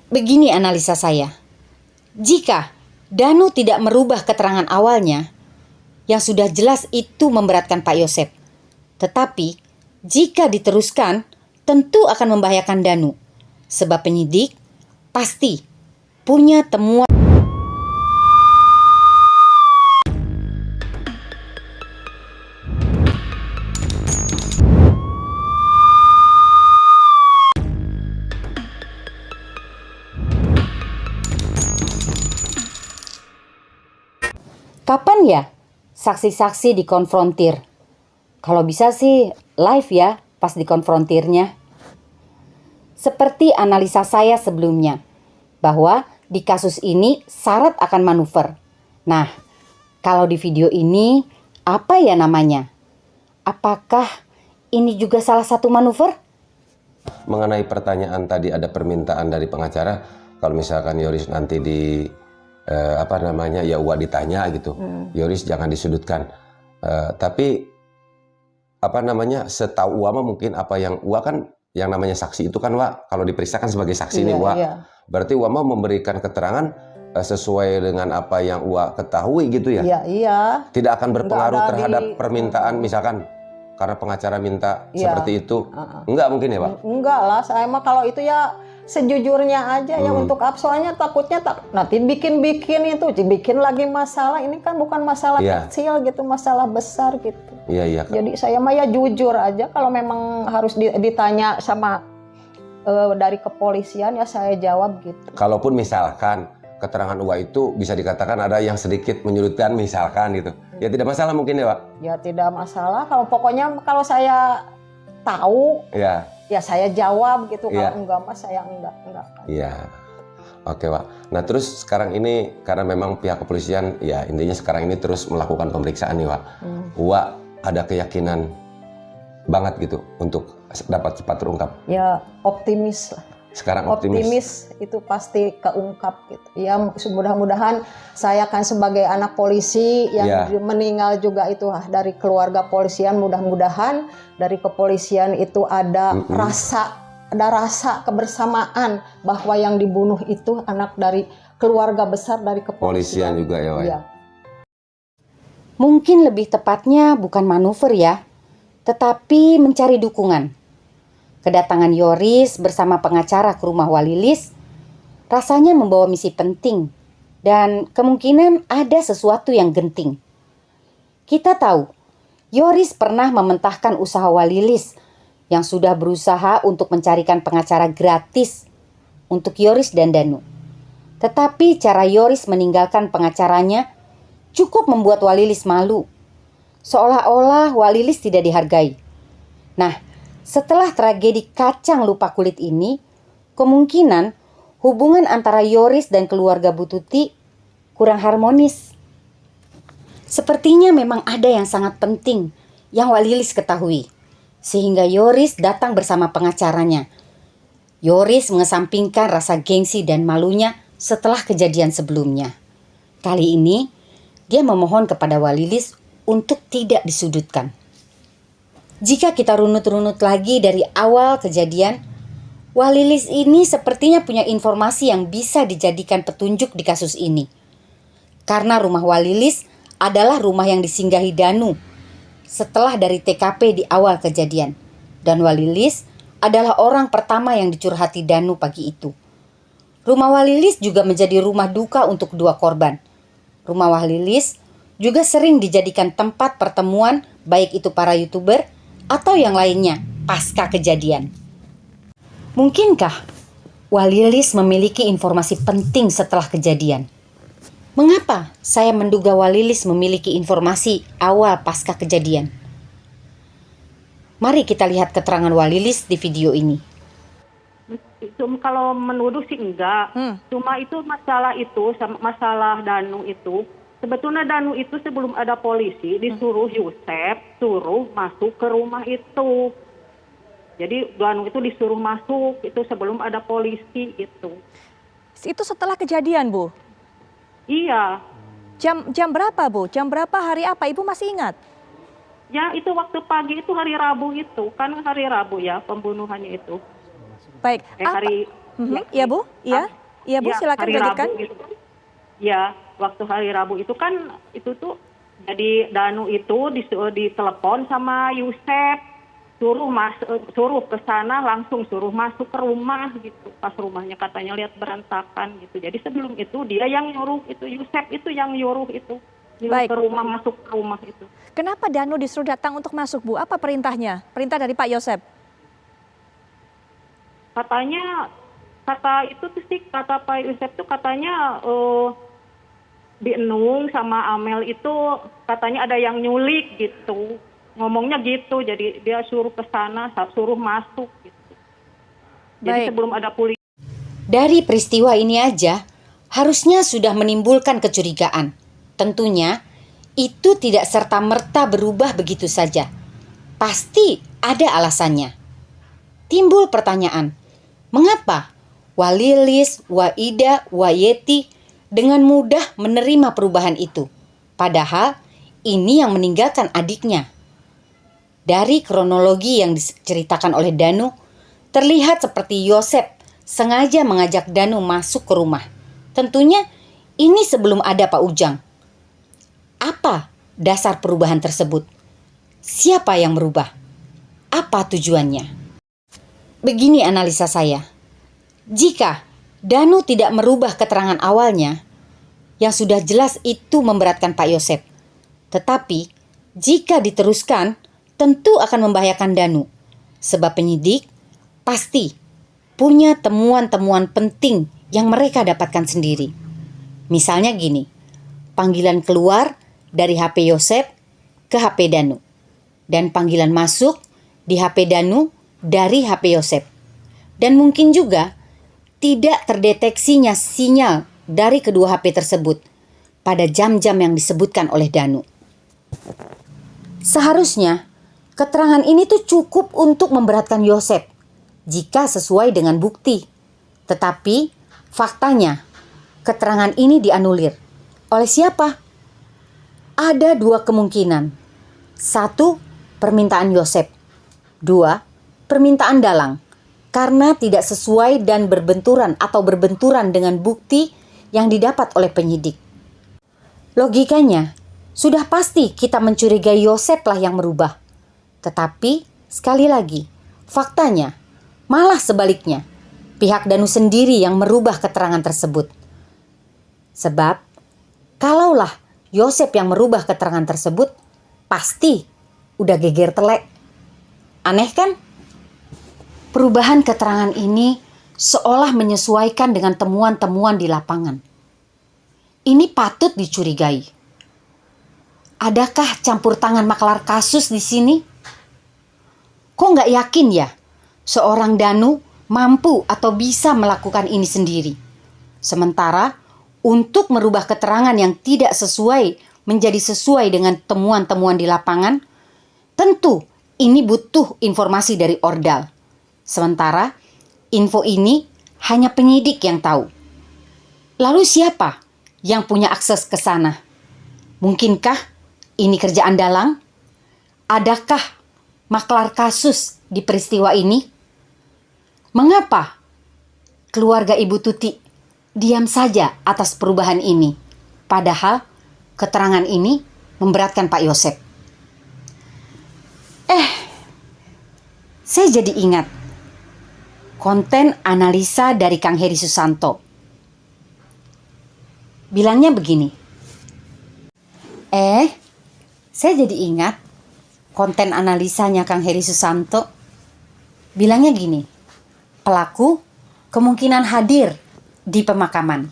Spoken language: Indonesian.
Begini analisa saya. Jika Danu tidak merubah keterangan awalnya, yang sudah jelas itu memberatkan Pak Yosep. Tetapi, jika diteruskan, tentu akan membahayakan Danu. Sebab penyidik pasti punya temuan. Kapan ya saksi-saksi dikonfrontir? Kalau bisa sih live ya pas dikonfrontirnya. Seperti analisa saya sebelumnya, bahwa di kasus ini syarat akan manuver. Nah, kalau di video ini apa ya namanya? Apakah ini juga salah satu manuver? Mengenai pertanyaan tadi ada permintaan dari pengacara, kalau misalkan Yoris nanti ya Uwa ditanya gitu, Yoris jangan disudutkan. Tapi setahu Uwa mungkin apa yang Uwa kan yang namanya saksi itu kan Uwa kalau diperiksa kan sebagai saksi nih Uwa. Iya. Berarti Uwa mau memberikan keterangan sesuai dengan apa yang Uwa ketahui gitu ya? Iya. Tidak akan berpengaruh terhadap permintaan misalkan karena pengacara minta seperti itu. Enggak mungkin ya Pak? Enggak lah, saya mah kalau itu ya sejujurnya aja ya untuk soalnya takutnya nanti bikin lagi masalah. Ini kan bukan masalah kecil gitu, masalah besar gitu. Iya. Jadi saya mah ya jujur aja, kalau memang harus ditanya sama dari kepolisian ya saya jawab gitu. Kalaupun misalkan keterangan Uwa itu bisa dikatakan ada yang sedikit menyudutkan misalkan gitu, ya tidak masalah mungkin ya Pak? Ya tidak masalah, kalau saya tahu ya saya jawab gitu, kalau enggak mah saya enggak. Iya. Oke Pak. Nah terus sekarang ini karena memang pihak kepolisian ya intinya sekarang ini terus melakukan pemeriksaan nih Pak. Uwa ada keyakinan banget gitu untuk dapat cepat terungkap? Ya optimis lah. Sekarang optimis itu pasti keungkap gitu. Ya mudah-mudahan saya kan sebagai anak polisi yang meninggal juga itu dari keluarga polisian, mudah-mudahan dari kepolisian itu ada rasa kebersamaan bahwa yang dibunuh itu anak dari keluarga besar dari kepolisian juga ya Pak. Ya. Mungkin lebih tepatnya bukan manuver ya, tetapi mencari dukungan. Kedatangan Yoris bersama pengacara ke rumah Walilis rasanya membawa misi penting dan kemungkinan ada sesuatu yang genting. Kita tahu, Yoris pernah mementahkan usaha Walilis yang sudah berusaha untuk mencarikan pengacara gratis untuk Yoris dan Danu. Tetapi cara Yoris meninggalkan pengacaranya cukup membuat Walilis malu. Seolah-olah Walilis tidak dihargai. Nah, setelah tragedi kacang lupa kulit ini, kemungkinan hubungan antara Yoris dan keluarga Bu Tuti kurang harmonis. Sepertinya memang ada yang sangat penting yang Walilis ketahui, sehingga Yoris datang bersama pengacaranya. Yoris mengesampingkan rasa gengsi dan malunya setelah kejadian sebelumnya. Kali ini, dia memohon kepada Walilis untuk tidak disudutkan. Jika kita runut-runut lagi dari awal kejadian, Walilis ini sepertinya punya informasi yang bisa dijadikan petunjuk di kasus ini. Karena rumah Walilis adalah rumah yang disinggahi Danu setelah dari TKP di awal kejadian. Dan Walilis adalah orang pertama yang dicurhati Danu pagi itu. Rumah Walilis juga menjadi rumah duka untuk dua korban. Rumah Walilis juga sering dijadikan tempat pertemuan baik itu para YouTuber atau yang lainnya pasca kejadian. Mungkinkah Walilis memiliki informasi penting setelah kejadian? Mengapa saya menduga Walilis memiliki informasi awal pasca kejadian? Mari kita lihat keterangan Walilis di video ini. Kalau menuduh sih enggak, cuma itu masalah Danu itu. Sebetulnya Danu itu sebelum ada polisi disuruh Yosep suruh masuk ke rumah itu. Jadi Danu itu disuruh masuk itu sebelum ada polisi itu. Itu setelah kejadian, Bu? Iya. Jam berapa, Bu? Jam berapa, hari apa? Ibu masih ingat? Ya itu waktu pagi itu hari Rabu itu. Kan hari Rabu ya pembunuhannya itu. Baik. Ya, ya Bu? Iya. Iya Bu, Ya, silakan hari dilanjutkan. Rabu gitu. Ya, waktu hari Rabu itu kan itu tuh jadi Danu itu ditelepon sama Yusep, suruh ke sana, langsung suruh masuk ke rumah gitu. Pas rumahnya katanya lihat berantakan gitu. Jadi sebelum itu dia yang nyuruh itu, Yusep itu yang nyuruh itu. Nyuruh Baik. ke rumah, masuk ke rumah itu. Kenapa Danu disuruh datang untuk masuk Bu? Apa perintahnya? Perintah dari Pak Yosep? Katanya kata Pak Yusep tuh katanya di Enung sama Amel itu katanya ada yang nyulik gitu. Ngomongnya gitu, jadi dia suruh ke sana, suruh masuk gitu. Jadi Baik. sebelum ada polisi. Dari peristiwa ini aja, harusnya sudah menimbulkan kecurigaan. Tentunya, itu tidak serta-merta berubah begitu saja. Pasti ada alasannya. Timbul pertanyaan, mengapa Walilis, Waida, Wayeti dengan mudah menerima perubahan itu? Padahal, ini yang meninggalkan adiknya. Dari kronologi yang diceritakan oleh Danu, terlihat seperti Yosep sengaja mengajak Danu masuk ke rumah. Tentunya ini sebelum ada Pak Ujang. Apa dasar perubahan tersebut? Siapa yang merubah? Apa tujuannya? Begini analisa saya. Jika Danu tidak merubah keterangan awalnya, yang sudah jelas itu memberatkan Pak Yosep. Tetapi jika diteruskan, tentu akan membahayakan Danu. Sebab penyidik pasti punya temuan-temuan penting yang mereka dapatkan sendiri. Misalnya gini, panggilan keluar dari HP Yosep ke HP Danu. Dan panggilan masuk di HP Danu dari HP Yosep. Dan mungkin juga tidak terdeteksinya sinyal dari kedua HP tersebut pada jam-jam yang disebutkan oleh Danu. Seharusnya keterangan ini tuh cukup untuk memberatkan Yosep jika sesuai dengan bukti. Tetapi faktanya keterangan ini dianulir. Oleh siapa? Ada dua kemungkinan. Satu, permintaan Yosep. Dua, permintaan Dalang. Karena tidak sesuai dan berbenturan dengan bukti yang didapat oleh penyidik. Logikanya, sudah pasti kita mencurigai Yosep lah yang merubah. Tetapi, sekali lagi, faktanya malah sebaliknya. Pihak Danu sendiri yang merubah keterangan tersebut. Sebab, kalaulah Yosep yang merubah keterangan tersebut, pasti udah geger telek. Aneh kan? Perubahan keterangan ini seolah menyesuaikan dengan temuan-temuan di lapangan. Ini patut dicurigai. Adakah campur tangan maklar kasus di sini? Kok nggak yakin ya seorang Danu mampu atau bisa melakukan ini sendiri? Sementara untuk merubah keterangan yang tidak sesuai menjadi sesuai dengan temuan-temuan di lapangan, tentu ini butuh informasi dari Ordal. Sementara info ini hanya penyidik yang tahu. Lalu siapa yang punya akses ke sana? Mungkinkah ini kerjaan Dalang? Adakah maklar kasus di peristiwa ini? Mengapa keluarga Ibu Tuti diam saja atas perubahan ini? Padahal keterangan ini memberatkan Pak Yosep. Saya jadi ingat konten analisa dari Kang Heri Susanto. Bilangnya begini. Saya jadi ingat konten analisanya Kang Heri Susanto. Bilangnya gini. Pelaku kemungkinan hadir di pemakaman.